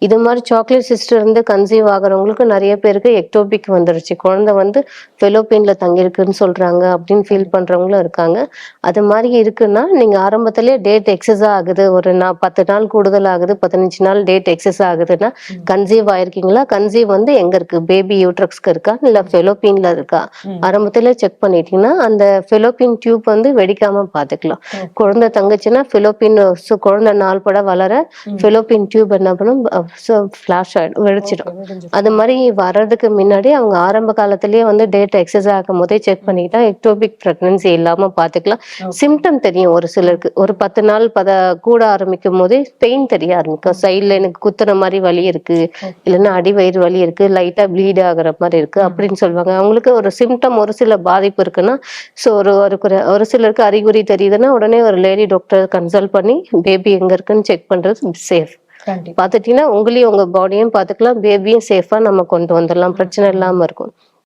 இது மாதிரி chocolate sister இருந்து கன்சீவ் ஆகுறவங்களுக்கு நிறைய பேருக்கு எக்டோபிக் வந்துருச்சு. குழந்தை வந்து ஃபெலோப்பியன்ல தங்கியிருக்குன்னு சொல்றாங்க அப்படின்னு ஃபீல் பண்றவங்களும் இருக்காங்க. அது மாதிரி இருக்குன்னா நீங்க ஆரம்பத்திலேயே டேட் எக்ஸஸ் ஆகுது, ஒரு 10 நாள் கூடுதல் ஆகுது, 15 நாள் டேட் எக்ஸஸ் ஆகுதுன்னா கன்சீவ் ஆயிருக்கீங்களா? கன்சீவ் வந்து எங்க இருக்கு? பேபி யூட்ரக்ஸ்க்கு இருக்கா இல்ல ஃபெலோப்பியன்ல இருக்கா? ஆரம்பத்திலே செக் பண்ணிட்டீங்கன்னா அந்த ஃபெலோப்பியன் டியூப் வந்து வெடிக்காம பாத்துக்கலாம். குழந்தை தங்குச்சுன்னா ஃபெலோப்பியன் குழந்தை நாள் பட வளர ஃபெலோப்பியன் டியூப் என்ன பண்ணும், ஃபிளாஷ் ஆயிடும், வெடிச்சிடும். அது மாதிரி வர்றதுக்கு முன்னாடி அவங்க ஆரம்ப காலத்திலேயே வந்து டேட் எக்ஸஸ் ஆகும் போதே செக் பண்ணிக்கிட்டா எக்டோபிக் பிரெக்னன்சி இல்லாம பாத்துக்கலாம். சிம்டம் தெரியும் ஒரு சிலருக்கு. ஒரு 10 நாள் கூட ஆரம்பிக்கும் போதே பெயின் தெரிய ஆரம்பிக்கும். சைட்ல எனக்கு குத்துற மாதிரி வலி இருக்கு, இல்லைன்னா அடிவயிறு வலி இருக்கு, லைட்டா ப்ளீட் ஆகுற மாதிரி இருக்கு அப்படின்னு சொல்லுவாங்க. அவங்களுக்கு ஒரு சிம்டம், ஒரு சில பாதிப்பு இருக்குன்னா, ஸோ ஒரு சிலருக்கு அறிகுறி தெரியுதுன்னா உடனே ஒரு லேடி டாக்டர் கன்சல்ட் பண்ணி பேபி எங்க இருக்குன்னு செக் பண்றது சேஃப். பாத்துட்டீங்கன்னா உங்களையும் உங்க பாடியும் பாத்துக்கலாம், பேபியும் சேஃபா நம்ம கொண்டு வந்துடலாம், பிரச்சனை இல்லாம இருக்கும்.